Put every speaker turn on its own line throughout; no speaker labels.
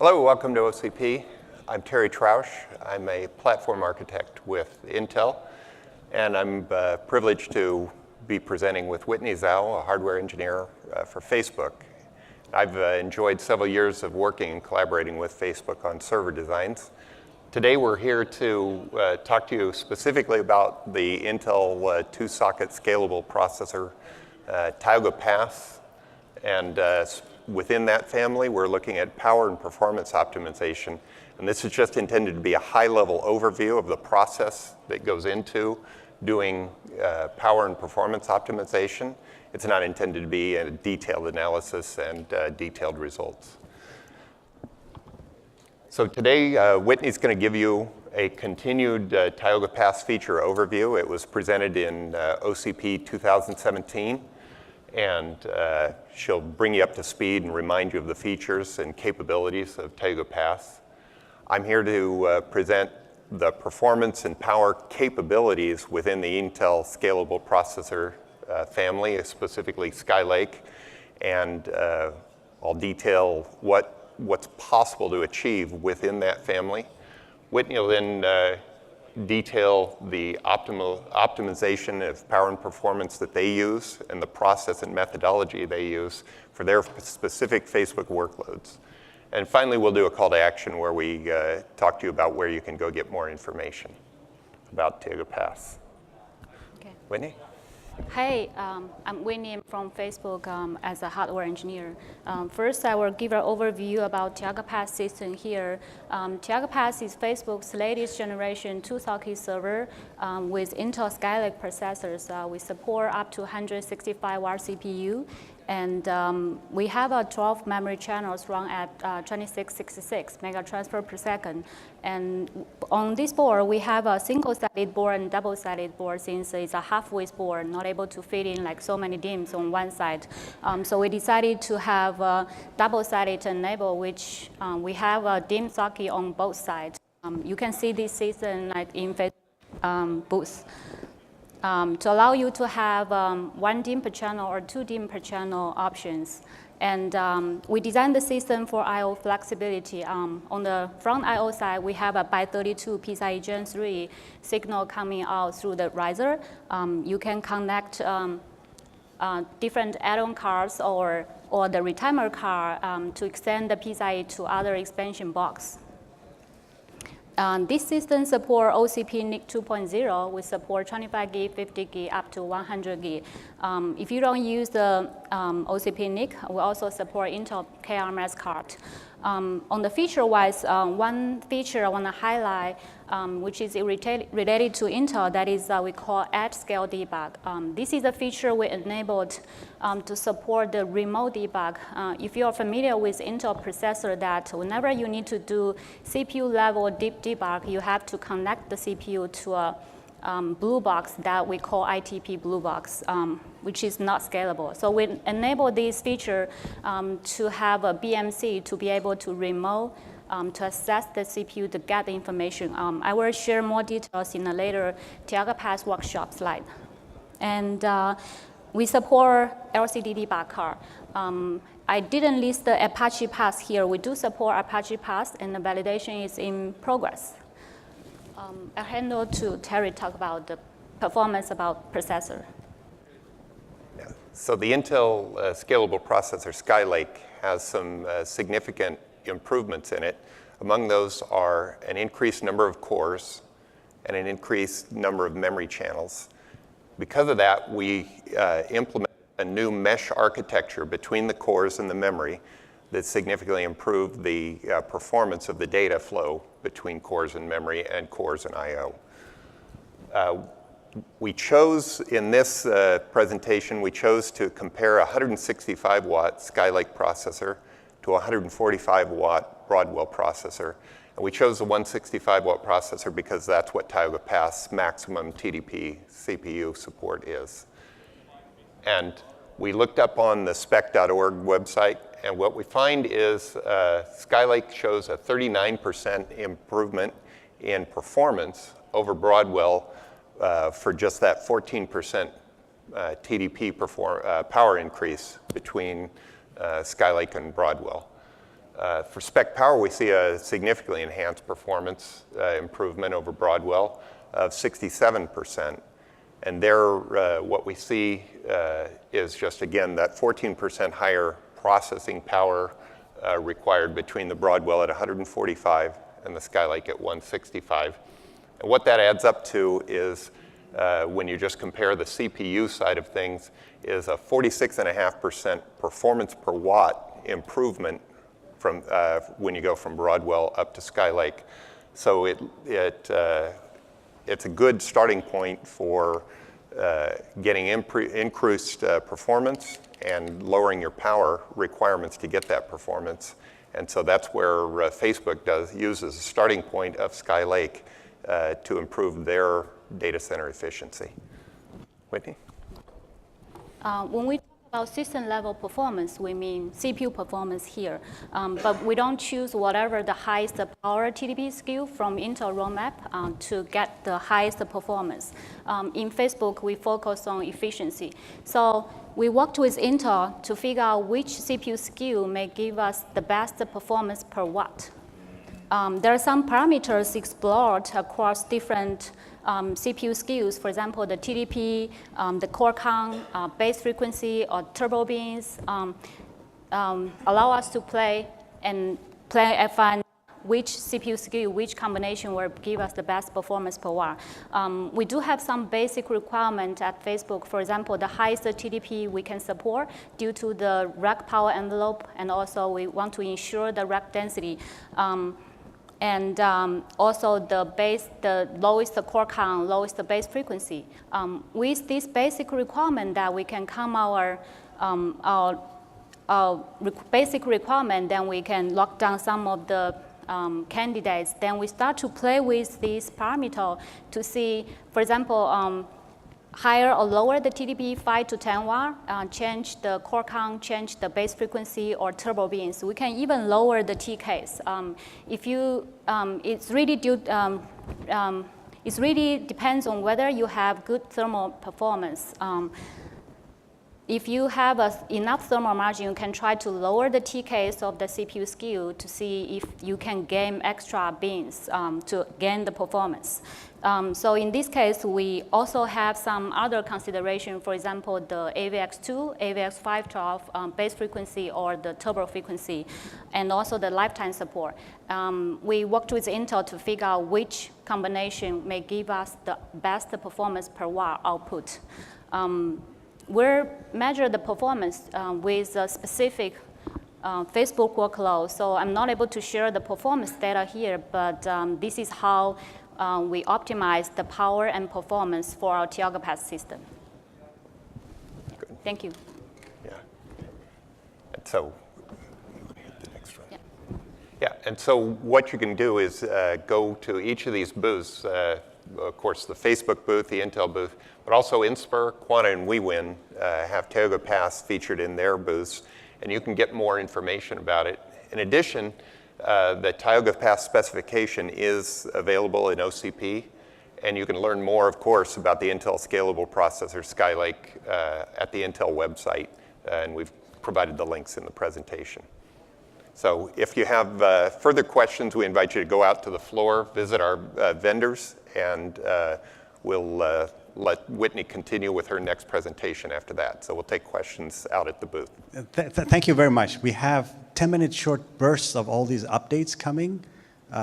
Hello, welcome to OCP. I'm Terry Trausch. I'm a platform architect with Intel, and I'm privileged to be presenting with Whitney Zhao, a hardware engineer for Facebook. I've enjoyed several years of working and collaborating with Facebook on server designs. Today we're here to talk to you specifically about the Intel two-socket scalable processor, Tioga Pass, and within that family, we're looking at power and performance optimization. And this is just intended to be a high-level overview of the process that goes into doing power and performance optimization. It's not intended to be a detailed analysis and detailed results. So today, Whitney's going to give you a continued Tioga Pass feature overview. It was presented in OCP 2017. And she'll bring you up to speed and remind you of the features and capabilities of Tioga Pass. I'm here to present the performance and power capabilities within the Intel scalable processor family, specifically Skylake, and I'll detail what's possible to achieve within that family. Whitney will then detail the optimization of power and performance that they use and the process and methodology they use for their specific Facebook workloads. And finally, we'll do a call to action where we talk to you about where you can go get more information about Tioga Pass.
Okay.
Whitney?
Hi, I'm Whitney from Facebook as a hardware engineer. First, I will give an overview about Tioga Pass system here. Tioga Pass is Facebook's latest generation two-socket server with Intel Skylake processors. We support up to 165-watt CPU. And we have 12 memory channels run at 2666 mega transfer per second. And on this board, we have a single-sided board and double-sided board since it's a half-width board, not able to fit in like so many DIMMs on one side. So we decided to have a double-sided enable, which we have a DIMM socket on both sides. You can see this system like in Facebook booth. To allow you to have one DIMM per channel or two DIMM per channel options. And we designed the system for I/O flexibility. On the front I/O side, we have a by 32 PCIe Gen 3 signal coming out through the riser. You can connect different add-on cards or the retimer card to extend the PCIe to other expansion box. This system supports OCP NIC 2.0. We support 25 gig, 50 gig, up to 100 gig. If you don't use the OCP NIC, we also support Intel KRMS card. On the feature-wise, one feature I want to highlight, which is related to Intel, that is we call at-scale debug. This is a feature we enabled to support the remote debug. If you're familiar with Intel processor, that whenever you need to do CPU-level deep debug, you have to connect the CPU to a blue box that we call ITP blue box, which is not scalable. So we enable this feature to have a BMC to be able to remote to access the CPU to get the information. I will share more details in a later Tioga Pass workshop slide. And we support LCD debug card. I didn't list the Apache Pass here. We do support Apache Pass, and the validation is in progress. I'll hand over to Terry to talk about the performance about processor.
Yeah. So the Intel scalable processor Skylake has some significant improvements in it. Among those are an increased number of cores and an increased number of memory channels. Because of that, we implement a new mesh architecture between the cores and the memory that significantly improved the performance of the data flow between cores and memory and cores and I/O. We chose, in this presentation, we chose to compare a 165-watt Skylake processor to a 145-watt Broadwell processor. And we chose the 165-watt processor because that's what Tioga Pass maximum TDP CPU support is. And we looked up on the spec.org website, and what we find is Skylake shows a 39% improvement in performance over Broadwell for just that 14% TDP power increase between Skylake and Broadwell. For spec power, we see a significantly enhanced performance improvement over Broadwell of 67%. And there, what we see is just, again, that 14% higher processing power required between the Broadwell at 145 and the Skylake at 165. And what that adds up to is, when you just compare the CPU side of things, is a 46.5% performance per watt improvement from when you go from Broadwell up to Skylake. So it's a good starting point for getting increased performance and lowering your power requirements to get that performance. And so that's where Facebook uses a starting point of Skylake to improve their data center efficiency. Whitney?
When we talk about system-level performance, we mean CPU performance here. But we don't choose whatever the highest power TDP SKU from Intel roadmap to get the highest performance. In Facebook, we focus on efficiency. So we worked with Intel to figure out which CPU SKU may give us the best performance per watt. There are some parameters explored across different CPU SKUs. For example, the TDP, the core count, base frequency, or turbo beans allow us to play and find which CPU SKU, which combination will give us the best performance per watt. We do have some basic requirement at Facebook. For example, the highest TDP we can support due to the rack power envelope, and also we want to ensure the rack density. And also the lowest core count, lowest base frequency. With this basic requirement that we can come our basic requirement, then we can lock down some of the candidates. Then we start to play with these parameters to see, for example, higher or lower the TDP 5 to 10 watt, change the core count, change the base frequency or turbo beans. We can even lower the TKs. It really depends on whether you have good thermal performance. If you have enough thermal margin, you can try to lower the TKs of the CPU SKU to see if you can gain extra beans to gain the performance. So in this case, we also have some other consideration. For example, the AVX2, AVX512 base frequency or the turbo frequency, and also the lifetime support. We worked with Intel to figure out which combination may give us the best performance per watt output. We'll measure the performance with a specific Facebook workload. So I'm not able to share the performance data here, but this is how we optimize the power and performance for our Tioga Pass system.
Good.
Thank you.
Yeah. And so, yeah, and so what you can do is go to each of these booths, of course, the Facebook booth, the Intel booth, but also Inspur, Quanta, and WeWin have Tioga Pass featured in their booths, and you can get more information about it. In addition, the Tioga Pass specification is available in OCP, and you can learn more, of course, about the Intel Scalable Processor Skylake at the Intel website, and we've provided the links in the presentation. So if you have further questions, we invite you to go out to the floor, visit our vendors, and we'll let Whitney continue with her next presentation after that. So we'll take questions out at the booth.
Thank you very much. We have 10-minute short bursts of all these updates coming.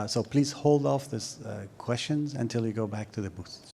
So please hold off these questions until you go back to the booths.